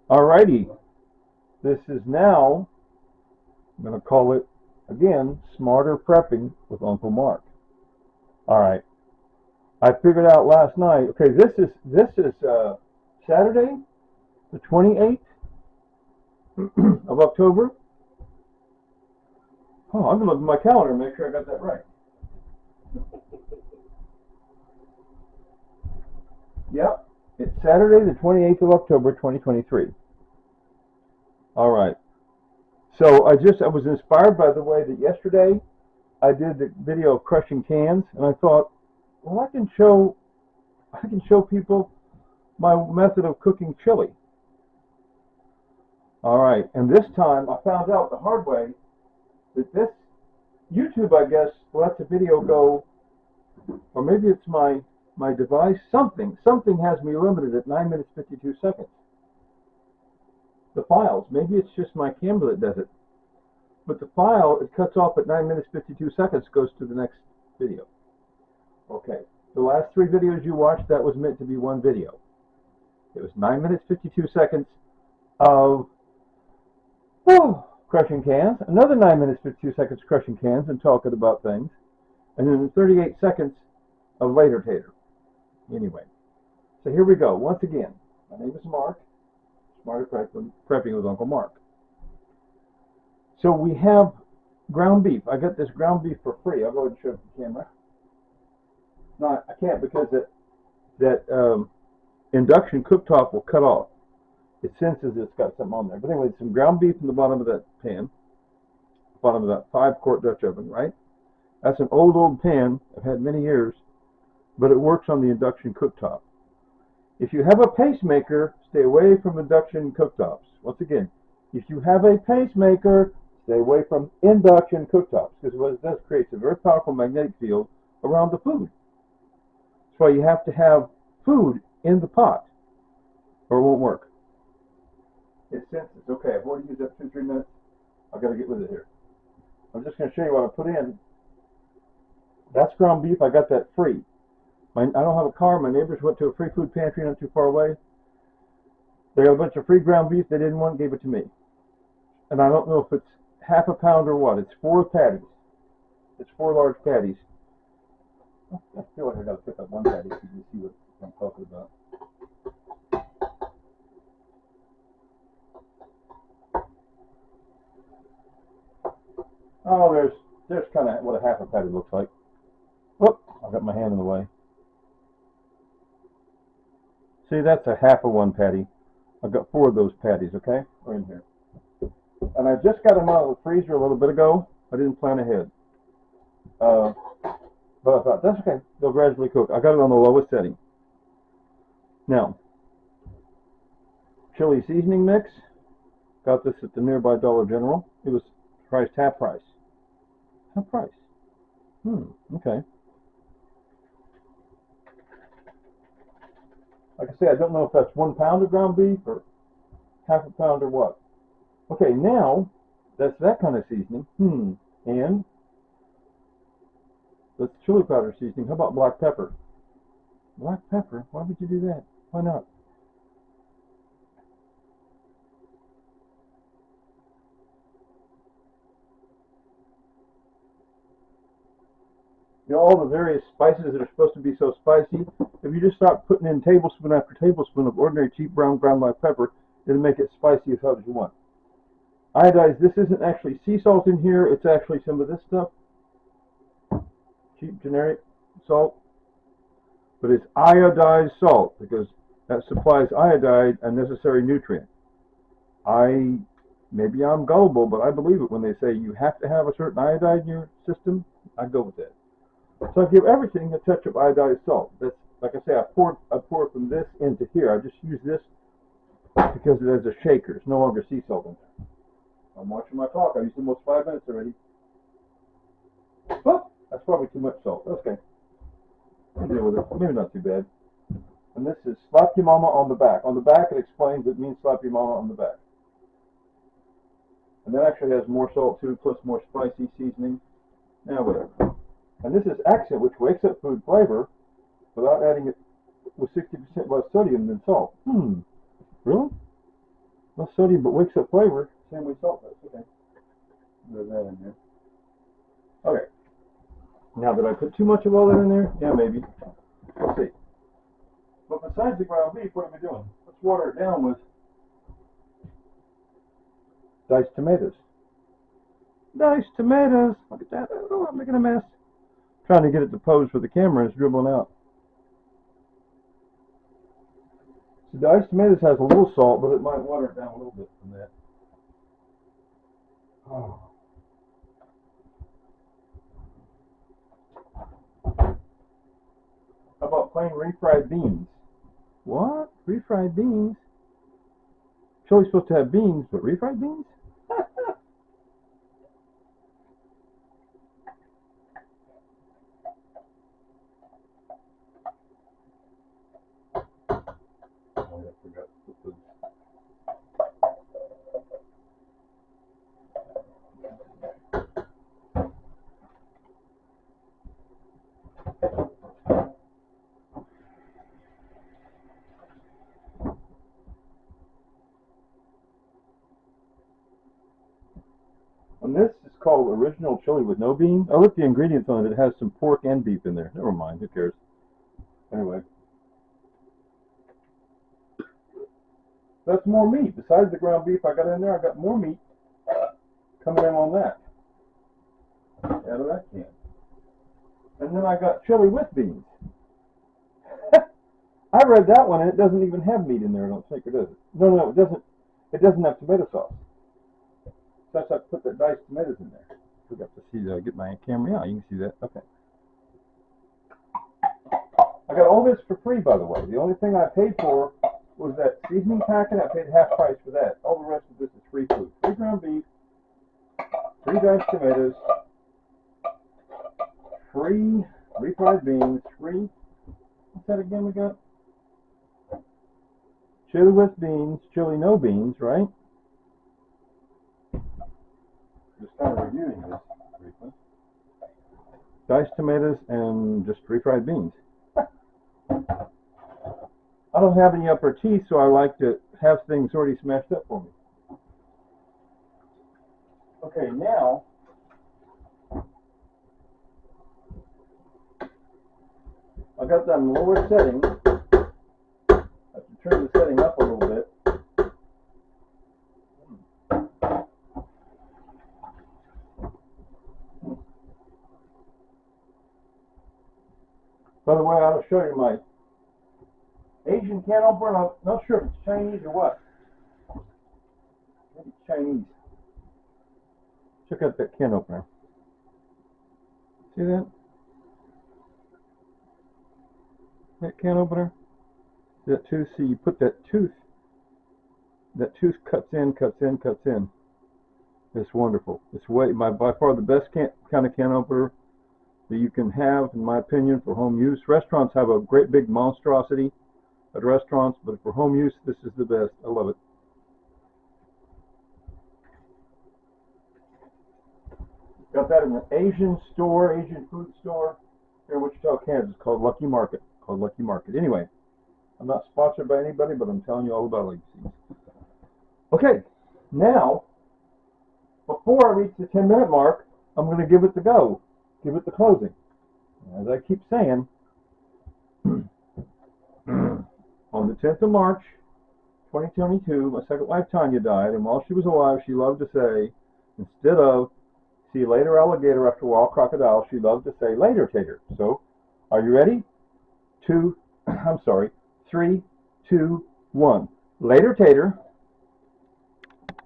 Alrighty, this is now, I'm going to call it, again, Smarter Prepping with Uncle Mark. Alright, I figured out last night, okay, this is Saturday, the 28th of October. Oh, I'm going to look at my calendar and make sure I got that right. Yep, it's Saturday, the 28th of October, 2023. Alright. So I was inspired by the way that yesterday I did the video of crushing cans, and I thought, well, I can show people my method of cooking chili. All right, and this time I found out the hard way that this YouTube, I guess, lets a video go, or maybe it's my device. Something has me limited at 9 minutes 52 seconds. The files, maybe it's just my camera that does it. But the file, it cuts off at 9 minutes 52 seconds, goes to the next video. Okay, the last 3 videos you watched, that was meant to be one video. It was 9 minutes 52 seconds of crushing cans, another 9 minutes 52 seconds crushing cans and talking about things, and then 38 seconds of later tater. Anyway, so here we go. Once again, my name is Mark, Smarter Prepping with Uncle Mark. So we have ground beef. I got this ground beef for free. I'll go ahead and show it to the camera. No, I can't because that induction cooktop will cut off. It senses it's got something on there. But anyway, some ground beef in the bottom of that pan, bottom of that 5-quart Dutch oven, right? That's an old pan I've had many years, but it works on the induction cooktop. If you have a pacemaker, stay away from induction cooktops. Once again, if you have a pacemaker, stay away from induction cooktops, because what it does creates a very powerful magnetic field around the food. That's why you have to have food in the pot, or it won't work. It senses. Okay, I've already used up 2-3 minutes. I've got to get with it here. I'm just going to show you what I put in. That's ground beef. I got that free. I don't have a car. My neighbors went to a free food pantry not too far away. They got a bunch of free ground beef they didn't want, gave it to me. And I don't know if it's half a pound or what. It's 4 patties. It's 4 large patties. I feel like I got to pick up one patty so you can see what I'm talking about. Oh, there's kind of what a half a patty looks like. Whoop, I got my hand in the way. See, that's a half of one patty. I've got 4 of those patties, okay? They're in here. And I just got them out of the freezer a little bit ago. I didn't plan ahead. But I thought, that's okay. They'll gradually cook. I got it on the lowest setting. Now, chili seasoning mix. Got this at the nearby Dollar General. It was priced half price. Half price. Okay. Like I say, I don't know if that's 1 pound of ground beef or half a pound or what. Okay, now that's that kind of seasoning. And that's chili powder seasoning. How about black pepper? Black pepper? Why would you do that? Why not? You know, all the various spices that are supposed to be so spicy, if you just start putting in tablespoon after tablespoon of ordinary cheap brown ground black pepper, it'll make it spicy as hard as you want. Iodized, this isn't actually sea salt in here, it's actually some of this stuff. Cheap generic salt. But it's iodized salt because that supplies iodide, a necessary nutrient. Maybe I'm gullible, but I believe it when they say you have to have a certain iodide in your system. I go with that. So I give everything a touch of iodized salt. That's, like I say, I pour from this into here. I just use this because it has a shaker. It's no longer sea salt in there. I'm watching my clock. I used almost 5 minutes already. But that's probably too much salt. Okay. I'll deal with it. Maybe not too bad. And this is Slap Your Mama on the back. On the back it explains it means slap your mama on the back. And that actually has more salt too, plus more spicy seasoning. Now whatever. And this is Accent, which wakes up food flavor without adding it with 60% less sodium than salt. Really? No sodium, but wakes up flavor. Same way salt does. Okay. Put that in there. Okay. Now, did I put too much of all that in there? Yeah, maybe. We'll see. But besides the ground beef, what am I doing? Let's water it down with diced tomatoes. Diced tomatoes. Look at that. Oh, I'm making a mess. Trying to get it to pose for the camera and it's dribbling out. So diced tomatoes has a little salt, but it might water it down a little bit from that. Oh. How about plain refried beans? What? Refried beans? Chili's supposed to have beans, but refried beans? Oh, I forgot to put this. And this is called original chili with no beans. I looked at the ingredients on it. It has some pork and beef in there. Never mind. Who cares? Anyway. That's more meat. Besides the ground beef I got in there, I got more meat coming in on that. Out of that can. And then I got chili with beans. I read that one and it doesn't even have meat in there, I don't think, or does it? No, it doesn't. It doesn't have tomato sauce. So I put the diced tomatoes in there. Forgot to see that. Get my camera out. You can see that. Okay. I got all this for free, by the way. The only thing I paid for was that seasoning packet. I paid half price for that. All the rest of this is free food. Free ground beef, free diced tomatoes, free refried beans, free, what's that again we got? Chili with beans, chili no beans, right? Just kind of reviewing this briefly. Diced tomatoes and just refried beans. I don't have any upper teeth, so I like to have things already smashed up for me. Okay, now I got that in lower setting. I have to turn the setting up a little bit. By the way, I'll show you my Asian can opener. I'm not sure if it's Chinese or what. Maybe it's Chinese. Check out that can opener. See that? That can opener? That tooth, see, you put that tooth cuts in. It's wonderful. It's by far the best kind of can opener that you can have, in my opinion, for home use. Restaurants have a great big monstrosity at restaurants, but for home use, this is the best. I love it. Got that in an Asian store, Asian food store here in Wichita, Kansas, called Lucky Market. Anyway, I'm not sponsored by anybody, but I'm telling you all about Legacies. Okay, now, before I reach the 10-minute mark, I'm going to give it the go. Give it the closing. As I keep saying, on the 10th of March, 2022, my second wife Tanya died, and while she was alive, she loved to say, instead of see you later alligator after a while crocodile, she loved to say later tater. So, are you ready? 3, 2, 1. Later tater.